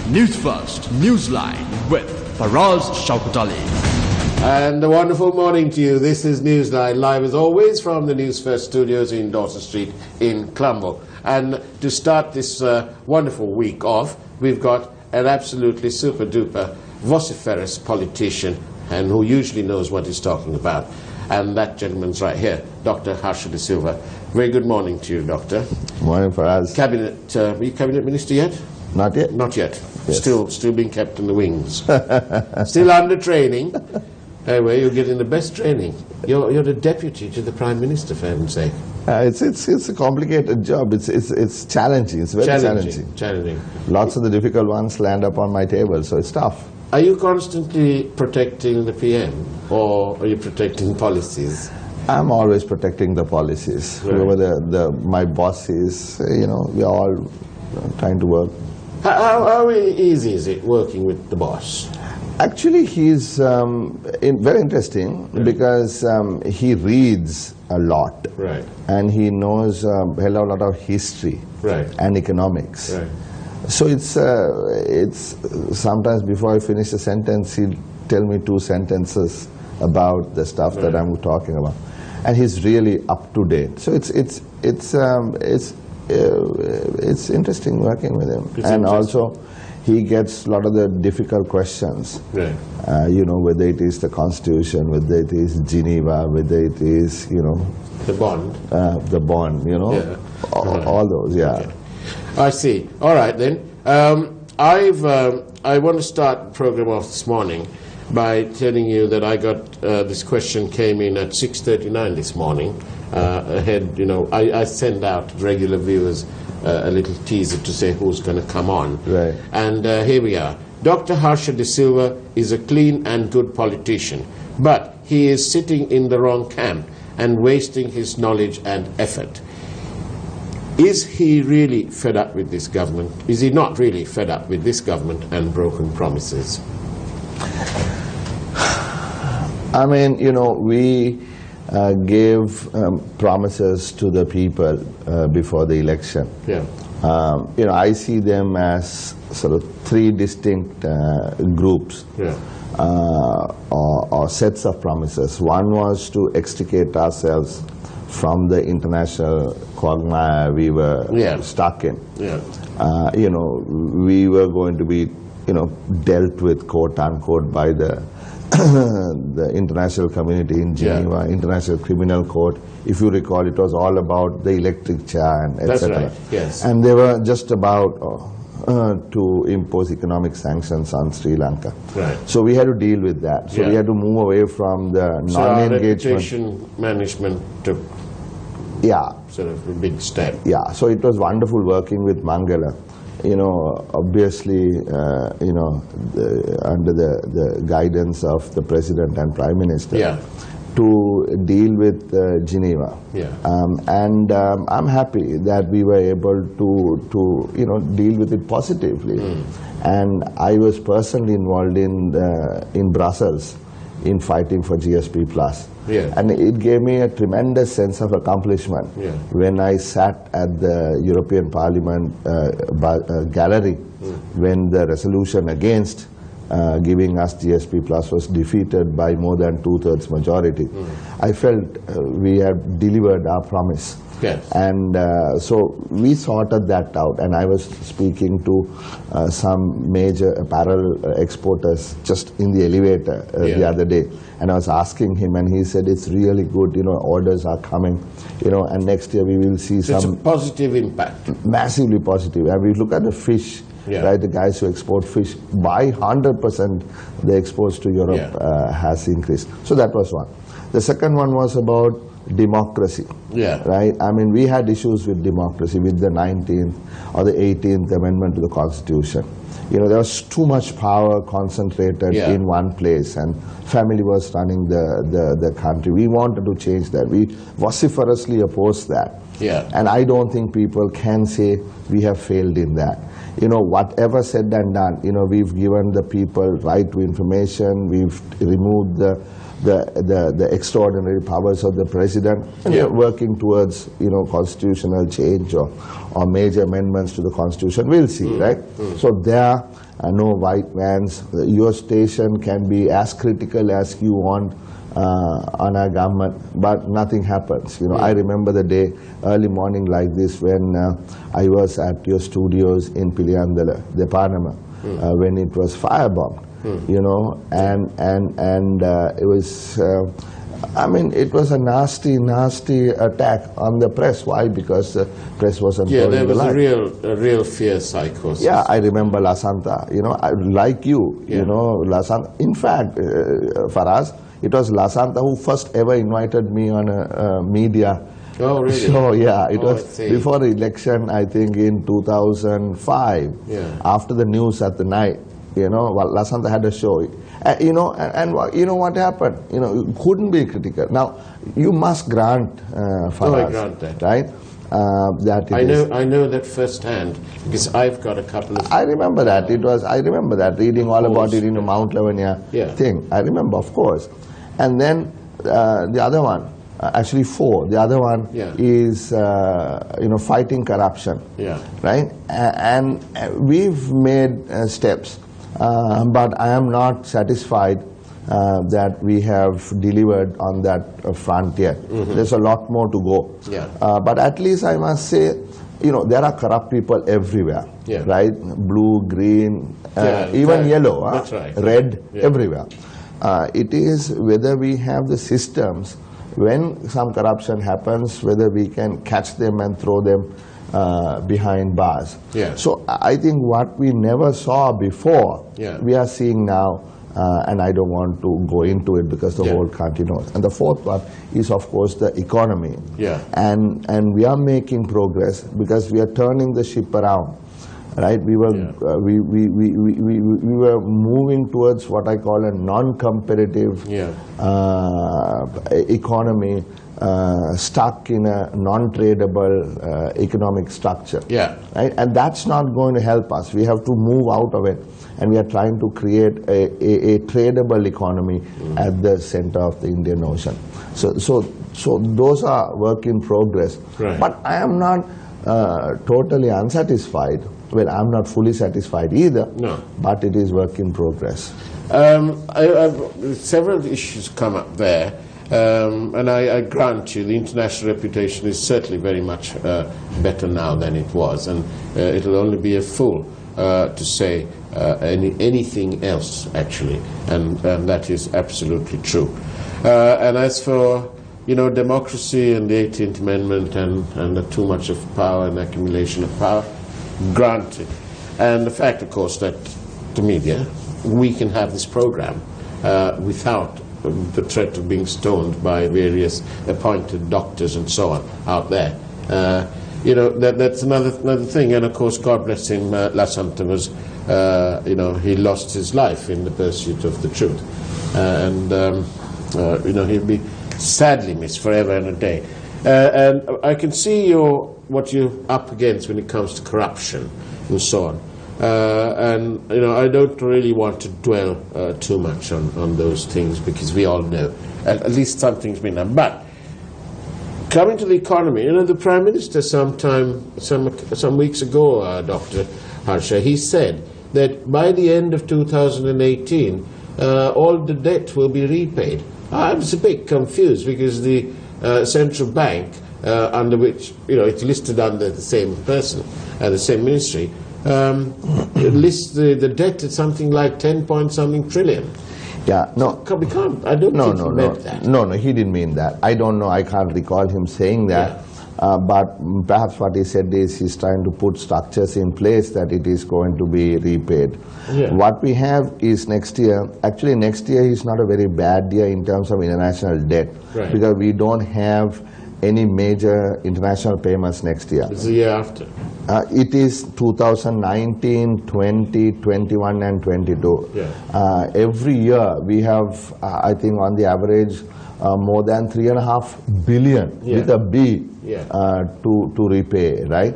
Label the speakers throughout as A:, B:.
A: Newsfirst Newsline with Faraz Shaukatali.
B: And a wonderful morning to you. This is Newsline, live as always from the Newsfirst studios in Dawson Street in Colombo. And to start this wonderful week off, we've got an absolutely super duper vociferous politician and who usually knows what he's talking about. And that gentleman's right here, Dr. Harsha De Silva. Very good morning to you, Doctor.
C: Morning, Faraz.
B: Cabinet, are you Cabinet Minister yet?
C: Not yet?
B: Not yet.
C: Yes.
B: Still being kept in the wings. Still under training. Anyway, you're getting the best training. You're the deputy to the Prime Minister, for heaven's sake.
C: It's a complicated job. It's challenging. It's very challenging. Lots of the difficult ones land up on my table, so it's tough.
B: Are you constantly protecting the PM, or are you protecting policies?
C: I'm always protecting the policies.
B: Right.
C: Whoever my boss is, we are all trying to work.
B: How easy is it working with the boss?
C: Actually, he's very interesting because he reads a lot.
B: Right.
C: And he knows a hell of a lot of history and economics.
B: Right.
C: So it's sometimes before I finish a sentence, he'll tell me 2 sentences about the stuff that I'm talking about, and he's really up to date. So it's interesting working with him, and also he gets a lot of the difficult questions.
B: Right.
C: Whether it is the Constitution, whether it is Geneva, whether it is
B: the bond.
C: All those. Yeah.
B: Okay. I see. All right then. I want to start the program off this morning by telling you that I got this question came in at 6:39 this morning. Ahead, I send out regular viewers a little teaser to say who's going to come on.
C: Right.
B: And here we are. Dr. Harsha De Silva is a clean and good politician, but he is sitting in the wrong camp and wasting his knowledge and effort. Is he really fed up with this government? Is he not really fed up with this government and broken promises?
C: I mean, we gave promises to the people before the election.
B: Yeah.
C: I see them as sort of 3 distinct groups.
B: Yeah.
C: Or sets of promises. One was to extricate ourselves from the international quagmire we were stuck in.
B: Yeah.
C: We were going to be, dealt with, quote unquote, by the the international community in Geneva, International Criminal Court. If you recall, it was all about the electric chair and etc.
B: That's right. Yes.
C: And they were just about to impose economic sanctions on Sri Lanka.
B: Right.
C: So we had to deal with that. So we had to move away from the non-engagement.
B: So our reputation management took sort of a big step.
C: Yeah, so it was wonderful working with Mangala. Obviously, under the guidance of the President and Prime Minister, to deal with Geneva.
B: Yeah.
C: I'm happy that we were able to deal with it positively. And I was personally involved in Brussels in fighting for GSP+.
B: Yeah.
C: And it gave me a tremendous sense of accomplishment when I sat at the European Parliament gallery when the resolution against giving us GSP Plus was defeated by more than 2/3 majority. I felt we had delivered our promise.
B: Yes.
C: And so we sorted that out, and I was speaking to some major apparel exporters just in the elevator the other day, and I was asking him, and he said it's really good, orders are coming, and next year we will see some...
B: It's a positive impact.
C: Massively positive. And we look at the fish, right, the guys who export fish, by 100% the exports to Europe has increased. So that was one. The second one was about democracy.
B: Yeah.
C: Right? I mean, we had issues with democracy with the 19th or the 18th Amendment to the Constitution. There was too much power concentrated in one place, and family was running the country. We wanted to change that. We vociferously opposed that.
B: Yeah.
C: And I don't think people can say we have failed in that. Whatever said and done, we've given the people right to information, we've removed the the extraordinary powers of the president, and they're working towards, you know, constitutional change or major amendments to the constitution. We'll see, right? So there are no white vans. Your station can be as critical as you want on our government, but nothing happens. You know, I remember the day, early morning like this, when I was at your studios in Piliandala, De Panama, when it was firebombed. You know, and it was, I mean, it was a nasty attack on the press. Why? Because the press wasn't.
B: Yeah, there was a real fear psychosis.
C: Yeah, I remember La Santa. You know, like you, you know, La Santa. In fact, Faraz, it was La Santa who first ever invited me on a media.
B: Oh, really?
C: So, yeah, it was before the election, I think in 2005, after the news at the night. You know, well, La Santa had a show. You know, and you know what happened? You know, you couldn't be critical. Now, you must grant for us,
B: I grant that.
C: right? That
B: I know that firsthand because I've got a couple of.
C: I remember that. I remember that, reading all about it in the Mount Lavanya thing. I remember, of course. And then the other one, actually four. The other one is, you know, fighting corruption. Yeah. Right? And we've made steps. But I am not satisfied that we have delivered on that front yet. There's a lot more to go. Yeah. But at least I must say, you know, there are corrupt people everywhere, right? Blue, green, even yellow,
B: that's right.
C: Red, everywhere. It is whether we have the systems, when some corruption happens, whether we can catch them and throw them behind bars. So I think what we never saw before, we are seeing now, and I don't want to go into it because the whole country knows. And the fourth one is, of course, the economy. And we are making progress because we are turning the ship around. Right, we were we were moving towards what I call a non-competitive economy, stuck in a non-tradable economic structure. Right, and that's not going to help us. We have to move out of it, and we are trying to create a tradable economy at the center of the Indian Ocean. So those are work in progress. But I am not totally unsatisfied. Well, I'm not fully satisfied either, but it is work in progress.
B: Several issues come up there, and I grant you the international reputation is certainly very much better now than it was, and it'll only be a fool to say anything else, actually, and that is absolutely true. And as for, you know, democracy and the 18th Amendment and the too much of power and accumulation of power, granted. And the fact, of course, that the media, we can have this program without the threat of being stoned by various appointed doctors and so on out there. You know, that's another thing. And of course, God bless him, La Santa was, you know, he lost his life in the pursuit of the truth. You know, he'll be sadly missed forever and a day. And I can see what you're up against when it comes to corruption and so on. And, you know, I don't really want to dwell too much on those things because we all know at least something's been done. But coming to the economy, you know, the Prime Minister some weeks ago, Dr. Harsha, he said that by the end of 2018, all the debt will be repaid. I was a bit confused because the central bank, under which, you know, it's listed under the same person, the same ministry, lists the debt at something like 10-point-something trillion.
C: Yeah, no.
B: We can't, I don't think he meant that.
C: No, he didn't mean that. I don't know, I can't recall him saying that. But perhaps what he said is he's trying to put structures in place that it is going to be repaid. What we have is next year, actually next year is not a very bad year in terms of international debt, because we don't have any major international payments next year.
B: It's the year after.
C: It is 2019, 20, 21 and 22. Every year we have, I think on the average, more than 3.5 billion with a B to repay, right?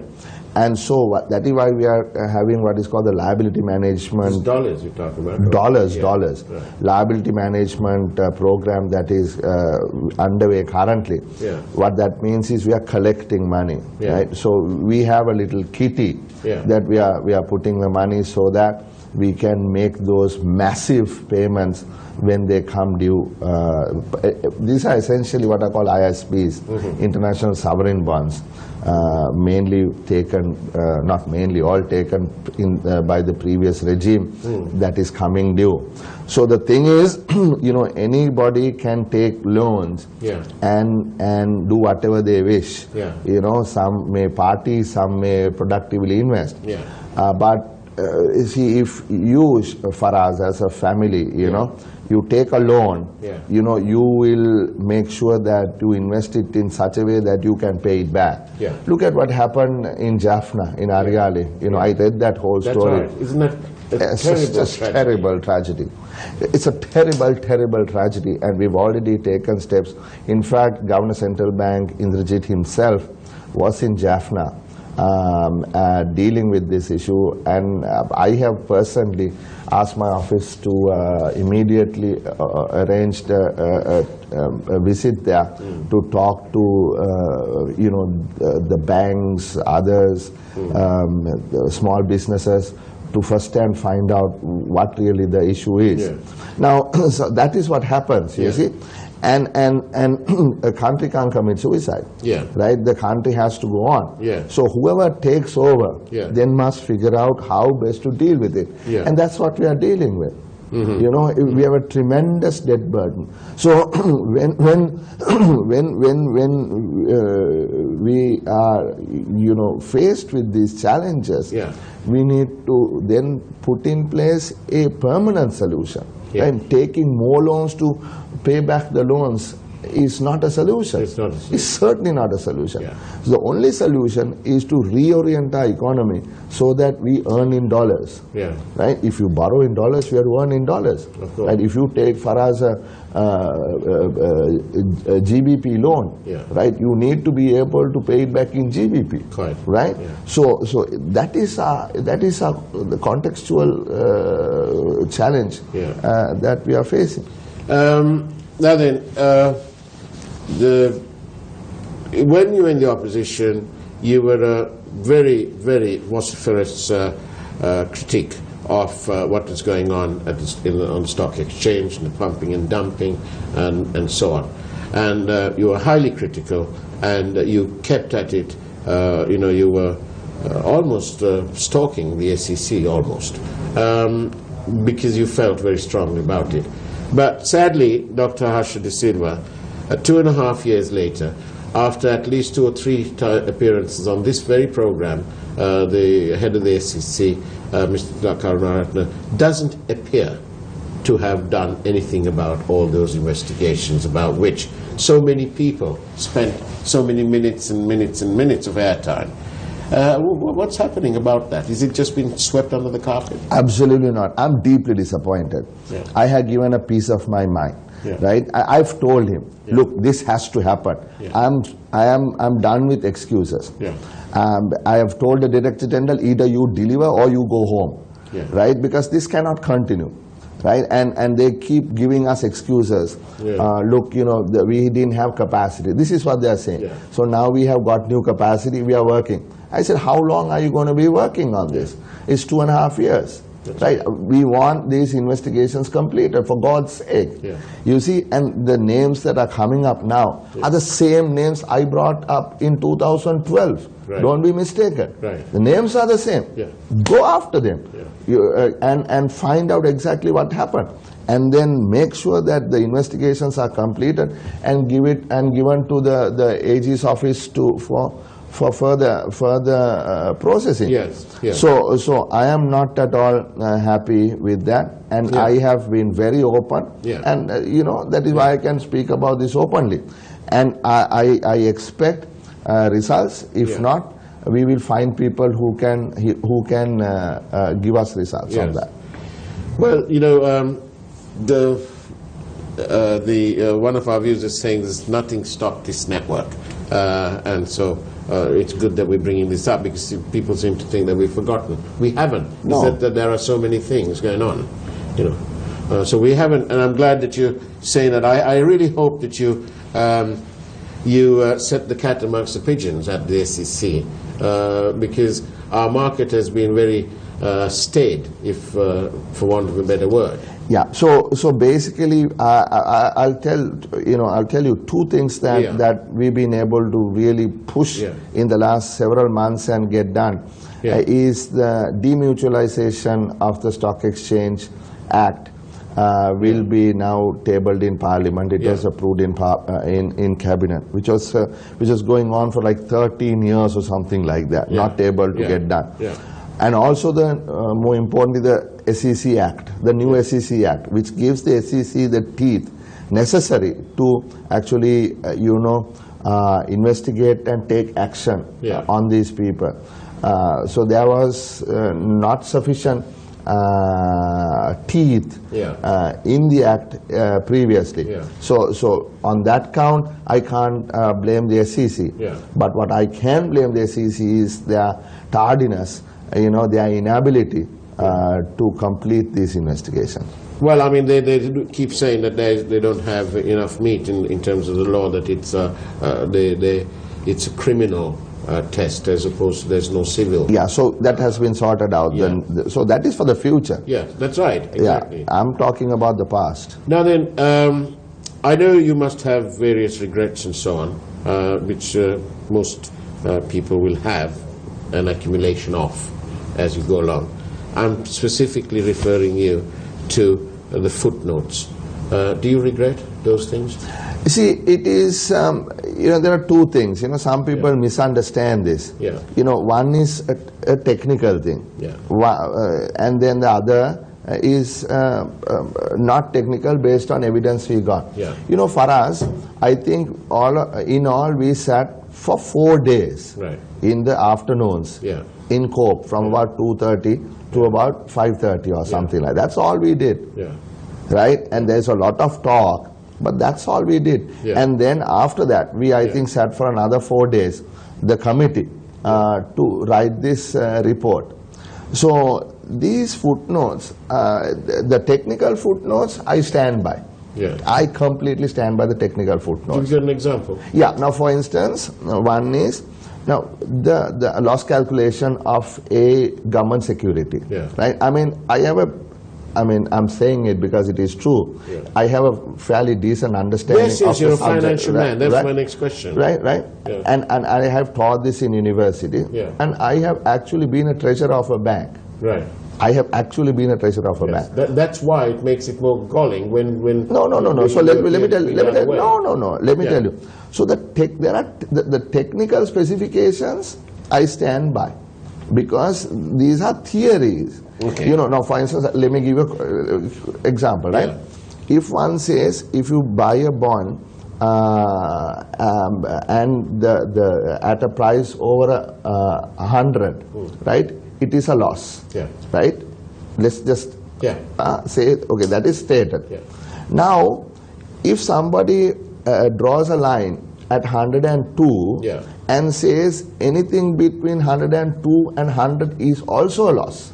C: And so that is why we are having what is called the liability management.
B: It's dollars you're talking about.
C: Dollars.
B: Right.
C: Liability management program that is underway currently.
B: Yeah.
C: What that means is we are collecting money,
B: Yeah.
C: right? So we have a little kitty that we are putting the money so that we can make those massive payments when they come due. These are essentially what I call ISBs, international sovereign bonds. Mainly taken, not mainly, all taken by the previous regime that is coming due. So the thing is, anybody can take loans and do whatever they wish. Some may party, some may productively invest. But see, if you, Faraz, as a family, you take a loan, you will make sure that you invest it in such a way that you can pay it back. Look at what happened in Jaffna, in Ariali. I read that whole story.
B: Right. Isn't that a
C: terrible tragedy? It's a terrible, terrible tragedy, and we've already taken steps. In fact, Governor Central Bank, Indrajit himself, was in Jaffna dealing with this issue, and I have personally asked my office to immediately arrange a visit there to talk to the banks, others, small businesses, to first and find out what really the issue is. Now, so that is what happens, you see. And a country can't commit suicide, right? The country has to go on. So whoever takes over then must figure out how best to deal with it. And that's what we are dealing with. We have a tremendous debt burden. So when we are faced with these challenges, we need to then put in place a permanent solution. And taking more loans to pay back the loans is not a solution.
B: It's not a solution.
C: It's certainly not a solution. So the only solution is to reorient our economy so that we earn in dollars. Right? If you borrow in dollars, you have to earn in dollars. Right? If you take Faraz a GBP loan, right, you need to be able to pay it back in GBP. Right? So that is the contextual challenge that we are facing.
B: Now then, when you were in the opposition, you were a very, very vociferous critique of what was going on on the stock exchange, and the pumping and dumping, and so on. And you were highly critical, and you kept at it. You were almost stalking the SEC, almost, because you felt very strongly about it. But sadly, Dr. Harsha De Silva, 2.5 years later, after at least 2 or 3 appearances on this very program, the head of the SEC, Mr. Karunaratne, doesn't appear to have done anything about all those investigations about which so many people spent so many minutes and minutes and minutes of airtime. What's happening about that? Is it just been swept under the carpet?
C: Absolutely not. I'm deeply disappointed. I had given a piece of my mind. Right? I've told him, look, this has to happen. I'm done with excuses. I have told the Director General, either you deliver or you go home. Right? Because this cannot continue. Right? And they keep giving us excuses. Look, we didn't have capacity. This is what they are saying. So now we have got new capacity, we are working. I said, how long are you going to be working on this? It's 2.5 years. Right? We want these investigations completed, for God's sake. You see, and the names that are coming up now are the same names I brought up in 2012. Don't be mistaken. The names are the same. Go after them and find out exactly what happened, and then make sure that the investigations are completed and given to the AG's office for further processing. So I am not at all happy with that, and I have been very open, and that is why I can speak about this openly, and I expect results. If not, we will find people who can give us results on that.
B: Well, one of our viewers is saying there's nothing stopped this network, and so it's good that we're bringing this up, because people seem to think that we've forgotten. We haven't.
C: No.
B: It's that there are so many things going on, you know. So we haven't, and I'm glad that you're saying that. I really hope that you set the cat amongst the pigeons at the SEC, because our market has been very staid, if for want of a better word.
C: Yeah. So basically, I'll tell you two things that we've been able to really push in the last several months and get done. Is the demutualization of the Stock Exchange Act. Will be now tabled in Parliament. It was approved in Cabinet, which was going on for like 13 years or something like that, not able to get done. And also more importantly, the SEC Act, the new SEC Act, which gives the SEC the teeth necessary to actually, investigate and take action on these people. So there was not sufficient teeth in the act previously. So on that count, I can't blame the SEC. But what I can blame the SEC is their tardiness, their inability to complete this investigation.
B: Well, I mean, they keep saying that they don't have enough meat in terms of the law, that it's a criminal test as opposed to there's no civil.
C: Yeah, so that has been sorted out. So that is for the future.
B: Yeah, that's right, exactly.
C: Yeah, I'm talking about the past.
B: Now then, I know you must have various regrets and so on, which most people will have an accumulation of as you go along. I'm specifically referring you to the footnotes. Do you regret those things?
C: You see, it is, there are two things. Some people misunderstand this. One is a technical thing. And then the other is not technical, based on evidence we got. For us, I think in all we sat for 4 days in the afternoons in COPE from about 2:30 to about 5:30 or something like that. That's all we did. Right? And there's a lot of talk, but that's all we did. And then after that, I think sat for another 4 days, the committee, to write this report. So these footnotes, the technical footnotes, I stand by. I completely stand by the technical footnotes.
B: Give you an example.
C: Now for instance, one is, now the loss calculation of a government security. Right? I'm saying it because it is true. I have a fairly decent understanding of the
B: you're a
C: subject,
B: financial man. That's my next question.
C: Right. And I have taught this in university. And I have actually been a treasurer of a bank. I have actually been a treasurer of a bank.
B: That's why it makes it more galling when
C: No. So let me tell you. Let me tell you. So the technical specifications I stand by, because these are theories. Now for instance, let me give you an example, right? If one says, if you buy a bond and at a price over 100, right, it is a loss, right? Let's just say, okay, that is stated. Now, if somebody draws a line at 102 and says anything between 102 and 100 is also a loss,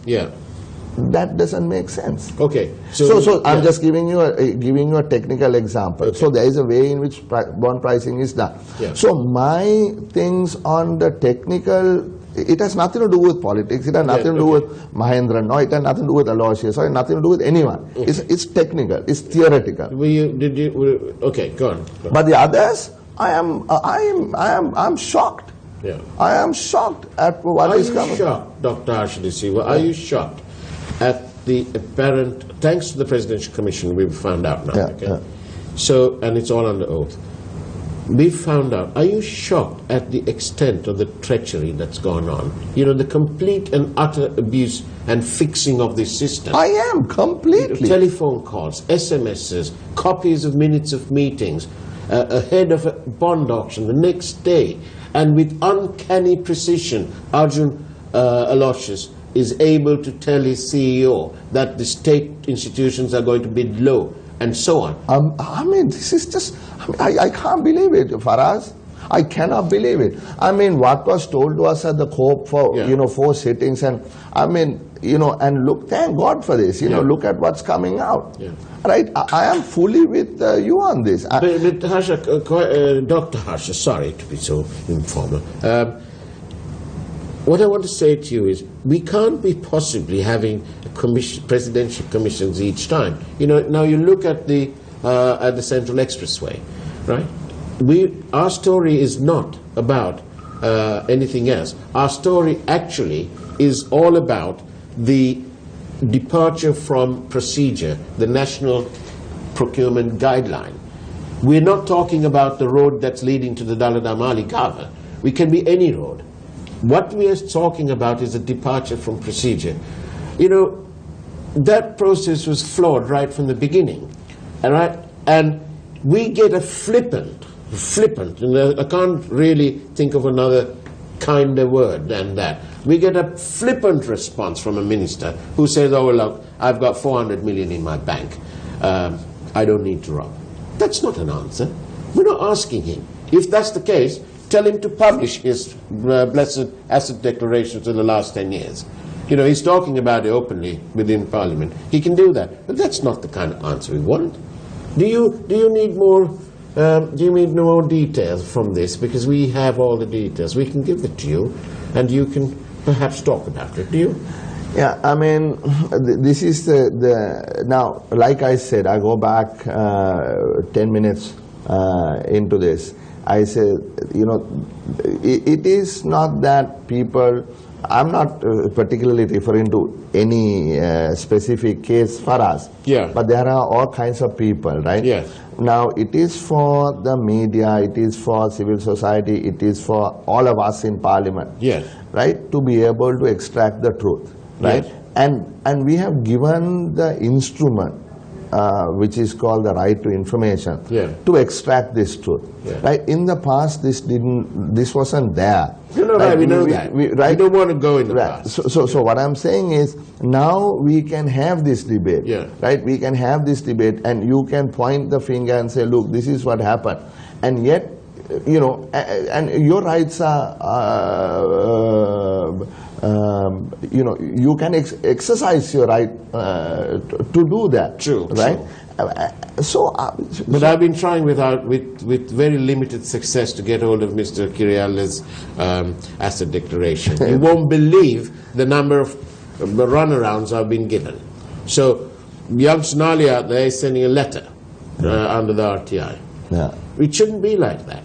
C: that doesn't make sense.
B: Okay.
C: So I'm just giving you a technical example. So there is a way in which bond pricing is done. So my things on the technical, it has nothing to do with politics. It has nothing to do with Mahendra. No, it has nothing to do with Aloysius. Or nothing to do with anyone. It's technical. It's theoretical.
B: Okay, go on.
C: But the others, I'm shocked. I am shocked at what is coming.
B: Are you shocked, Dr. Arshadisiwa? Are you shocked at the apparent, thanks to the Presidential Commission, we've found out now, So, and it's all under oath. We've found out, are you shocked at the extent of the treachery that's gone on? The complete and utter abuse and fixing of this system.
C: I am, completely.
B: Telephone calls, SMSs, copies of minutes of meetings, ahead of a bond auction the next day, and with uncanny precision, Arjun Aloysius is able to tell his CEO that the state institutions are going to bid low, and so on.
C: This is just, I can't believe it, Faraz. I cannot believe it. I mean, what was told to us at the COPE for, 4 sittings, and I mean, and look, thank God for this, look at what's coming out.
B: Yeah.
C: Right? I am fully with you on this.
B: But Harsha, Dr. Harsha, sorry to be so informal. What I want to say to you is, we can't be possibly having presidential commissions each time. Now you look at the Central Expressway, right? Our story is not about anything else. Our story actually is all about the departure from procedure, the National Procurement Guideline. We're not talking about the road that's leading to the Daladamali Gava. We can be any road. What we are talking about is a departure from procedure. That process was flawed right from the beginning. All right? And we get a flippant, and I can't really think of another kinder word than that. We get a flippant response from a minister who says, oh, look, I've got 400 million in my bank. I don't need to rob. That's not an answer. We're not asking him. If that's the case, tell him to publish his blessed asset declarations in the last 10 years. He's talking about it openly within Parliament. He can do that. But that's not the kind of answer we want. Do you need more? Do you need more details from this? Because we have all the details. We can give it to you, and you can perhaps talk about it. Do you?
C: Yeah, I mean, this is the now, like I said, I go back 10 minutes into this. I said, it is not that people, I'm not particularly referring to any specific case for us.
B: Yeah.
C: But there are all kinds of people, right?
B: Yes.
C: Now, it is for the media, it is for civil society, it is for all of us in Parliament.
B: Yes.
C: Right? To be able to extract the truth. Right?
B: Yes.
C: And we have given the instrument, which is called the right to information, to extract this truth.
B: Yeah.
C: Right? In the past, this wasn't there.
B: Right, we know that.
C: Right?
B: We don't want to go in the
C: Right.
B: past.
C: So what I'm saying is, now we can have this debate.
B: Yeah.
C: Right? We can have this debate, and you can point the finger and say, look, this is what happened. And yet, and your rights are, you can exercise your right to do that.
B: True.
C: Right?
B: True.
C: But
B: I've been trying with very limited success to get hold of Mr. Kiriala's asset declaration. You won't believe the number of runarounds I've been given. So, young Sonali out there is sending a letter under the RTI.
C: Yeah.
B: It shouldn't be like that.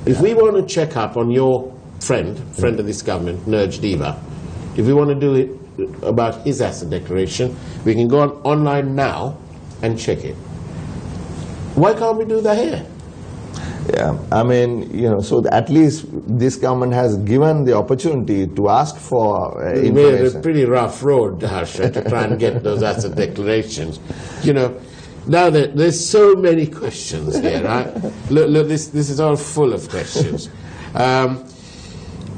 B: If we want to check up on your friend of this government, Nerj Diva, if we want to do it about his asset declaration, we can go online now and check it. Why can't we do that here?
C: Yeah, I mean, so at least this government has given the opportunity to ask for information.
B: We have a pretty rough road, Harsha, to try and get those asset declarations. Now there's so many questions here, right? Look, this is all full of questions.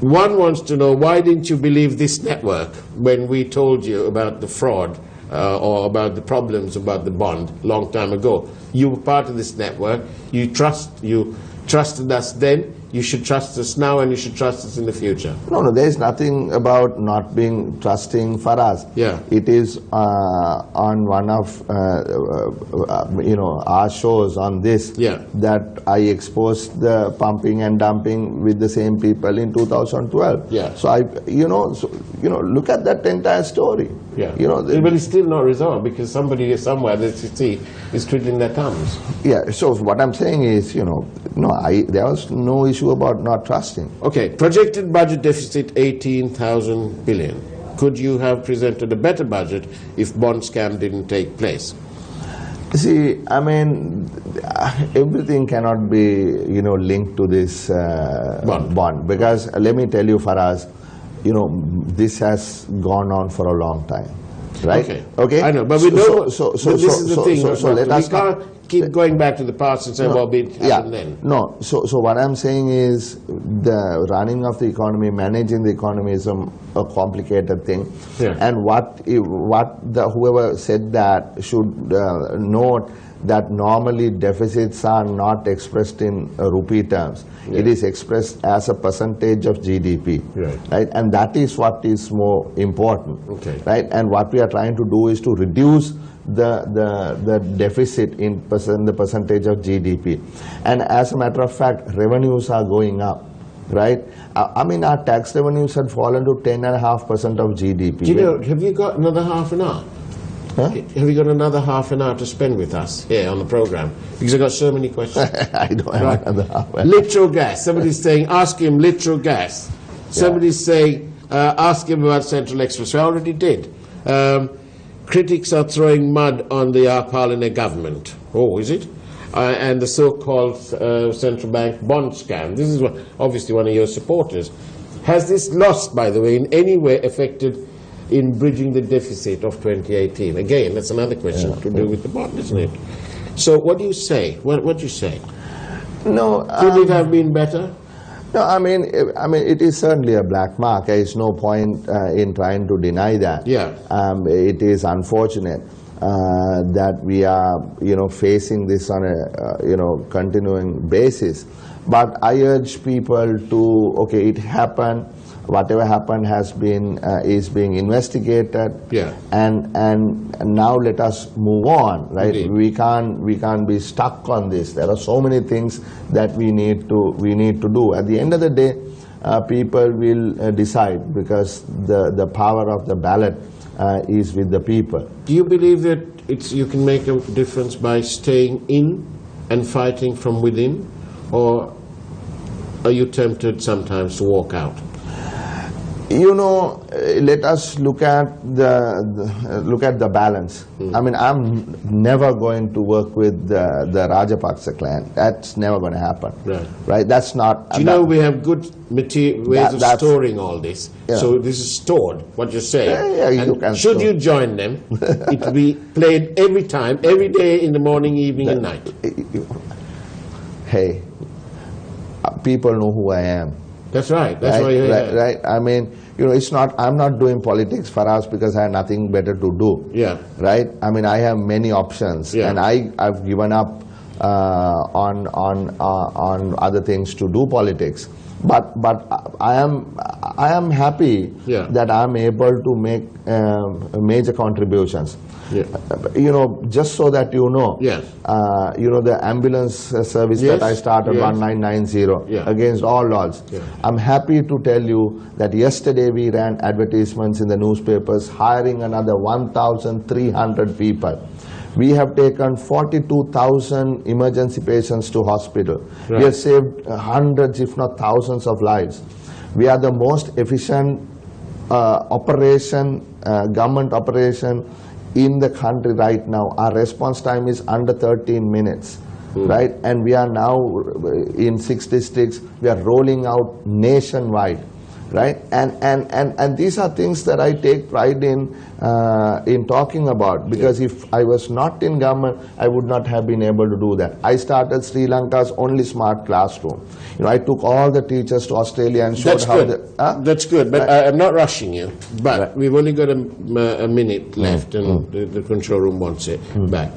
B: One wants to know, why didn't you believe this network when we told you about the fraud or about the problems about the bond long time ago? You were part of this network. You trusted us then. You should trust us now, and you should trust us in the future.
C: No, there is nothing about not being trusting for us.
B: Yeah.
C: It is on one of our shows on this that I exposed the pumping and dumping with the same people in 2012.
B: Yeah.
C: So look at that entire story.
B: Yeah. But it's still not resolved because somebody somewhere that you see is twiddling their thumbs.
C: Yeah. So what I'm saying is, there was no issue about not trusting.
B: Okay, projected budget deficit 18,000 billion. Could you have presented a better budget if bond scam didn't take place?
C: See, I mean, everything cannot be, linked to this bond. Because let me tell you, for us, this has gone on for a long time, right?
B: Okay. I know, but we know. This is the thing.
C: So let us
B: can't keep going back to the past and say, well, it happened then.
C: No. So what I'm saying is, the running of the economy, managing the economy is a complicated thing.
B: Yeah.
C: And whoever said that should note that normally deficits are not expressed in rupee terms.
B: Yeah.
C: It is expressed as a percentage of GDP,
B: Right.
C: And that is what is more important,
B: Okay.
C: right? And what we are trying to do is to reduce the deficit in the percentage of GDP. And as a matter of fact, revenues are going up, right? I mean, our tax revenues had fallen to 10.5% of GDP.
B: Do you know, have you got another half an hour?
C: Huh?
B: Have you got another half an hour to spend with us here on the program? Because I've got so many questions.
C: I don't have
B: Right.
C: another half an hour.
B: Literal gas. Somebody's saying, ask him literal gas. Somebody's saying, ask him about Central Express. I already did. Critics are throwing mud on the Parliament government. Oh, is it? And the so-called central bank bond scam. This is obviously one of your supporters. Has this loss, by the way, in any way affected in bridging the deficit of 2018? Again, that's another question to do with the bond, isn't it? So what do you say? What do you say?
C: No,
B: Could it have been better?
C: no. I mean, it is certainly a black mark. There is no point in trying to deny that.
B: Yeah.
C: It is unfortunate that we are, facing this on a, continuing basis. But I urge people to, okay, it happened. Whatever happened has been is being investigated.
B: Yeah.
C: And now let us move on, right?
B: Indeed.
C: We can't be stuck on this. There are so many things that we need to do. At the end of the day, people will decide, because the power of the ballot is with the people.
B: Do you believe that you can make a difference by staying in and fighting from within, or are you tempted sometimes to walk out?
C: Let us look at the balance. I mean, I'm never going to work with the Rajapaksa clan. That's never going to happen. Right? That's not.
B: Do you know we have good ways of storing all this?
C: Yeah.
B: So this is stored, what you're saying.
C: Yeah, you
B: And
C: can
B: should
C: store.
B: you join them, it will be played every time, every day, in the morning, evening, and night.
C: Hey, people know who I am.
B: That's right. That's why you're here.
C: Right. I mean, it's not. I'm not doing politics for us because I have nothing better to do.
B: Yeah.
C: Right. I mean, I have many options,
B: Yeah.
C: and I've given up on other things to do politics. But I am happy
B: Yeah.
C: that I'm able to make major contributions.
B: Yeah.
C: Just so that you know,
B: Yeah.
C: the ambulance service
B: Yes,
C: that I started,
B: yes.
C: 1990,
B: Yeah.
C: against all odds.
B: Yeah.
C: I'm happy to tell you that yesterday we ran advertisements in the newspapers hiring another 1,300 people. We have taken 42,000 emergency patients to hospital.
B: Right.
C: We have saved hundreds, if not thousands, of lives. We are the most efficient government operation in the country right now. Our response time is under 13 minutes, right? And we are now in 6 districts. We are rolling out nationwide, right? And these are things that I take pride in talking about, because if I was not in government, I would not have been able to do that. I started Sri Lanka's only smart classroom. I took all the teachers to Australia and showed
B: That's
C: how
B: good.
C: That's
B: But I'm not rushing you. But we've only got a minute left, and the control room wants it back.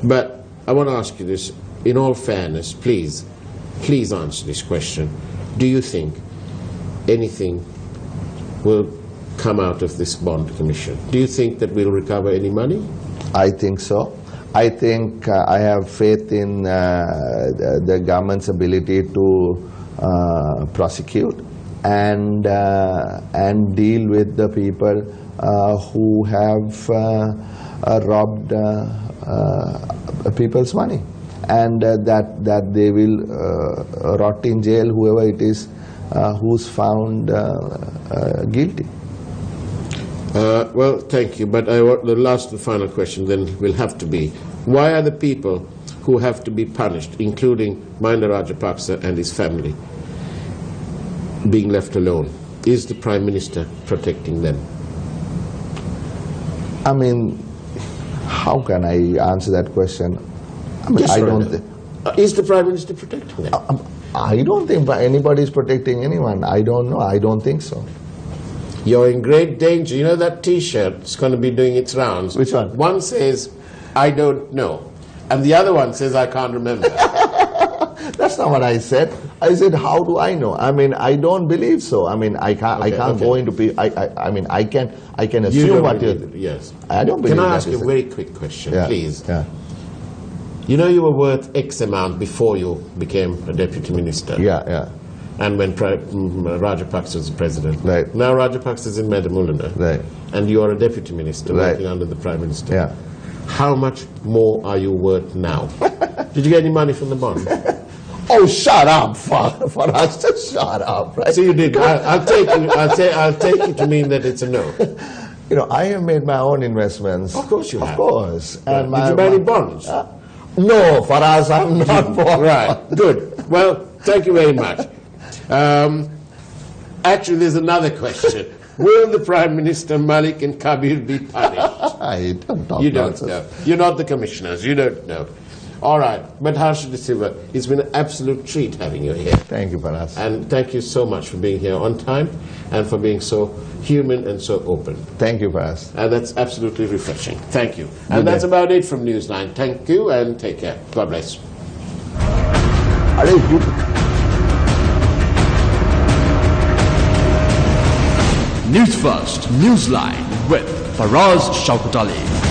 B: But I want to ask you this, in all fairness, please answer this question. Do you think anything will come out of this bond commission? Do you think that we'll recover any money?
C: I think so. I think I have faith in the government's ability to prosecute and deal with the people who have robbed people's money, and that they will rot in jail, whoever it is who's found guilty.
B: Well, thank you. But the last and final question then will have to be, why are the people who have to be punished, including Mahinda Rajapaksa and his family, being left alone? Is the Prime Minister protecting them?
C: I mean, how can I answer that question? I mean,
B: Yes,
C: I
B: or
C: don't
B: no?
C: think.
B: Is the Prime Minister protecting them?
C: I don't think anybody is protecting anyone. I don't know. I don't think so.
B: You're in great danger. You know that T-shirt is going to be doing its rounds.
C: Which one?
B: One says, I don't know. And the other one says, I can't remember.
C: That's not what I said. I said, how do I know? I mean, I don't believe so. I mean, I can't go into people. I mean, I can assume what you.
B: Yes.
C: I don't believe.
B: Can I
C: that
B: ask you a
C: is
B: very quick question,
C: Yeah,
B: please?
C: Yeah.
B: You know you were worth X amount before you became a deputy minister.
C: Yeah. Yeah.
B: And when Rajapaksa was president.
C: Right.
B: Now Rajapaksa is in Medamulana.
C: Right.
B: And you are a deputy minister
C: Right.
B: working under the prime minister.
C: Yeah.
B: How much more are you worth now? Did you get any money from the bond?
C: Oh, shut up, for us to shut up, right?
B: So you did. I'll take it to mean that it's a no.
C: You know, I have made my own investments.
B: Of course you have.
C: Of course.
B: Right. Did you buy any bonds?
C: No, for us, I'm not born.
B: Right. Good. Well, thank you very much. Actually, there's another question. Will the Prime Minister, Malik and Kabir be punished?
C: I don't talk
B: You don't
C: nonsense.
B: know. You're not the commissioners. You don't know. All right. But Harsha De Silva, it's been an absolute treat having you here.
C: Thank you, Paras.
B: And thank you so much for being here on time and for being so human and so open.
C: Thank you, Paras.
B: And that's absolutely refreshing. Thank you. And that's about it from Newsline. Thank you and take care. God bless.
C: Are you?
A: Newsfirst, Newsline with Faraz Shaukat Ali.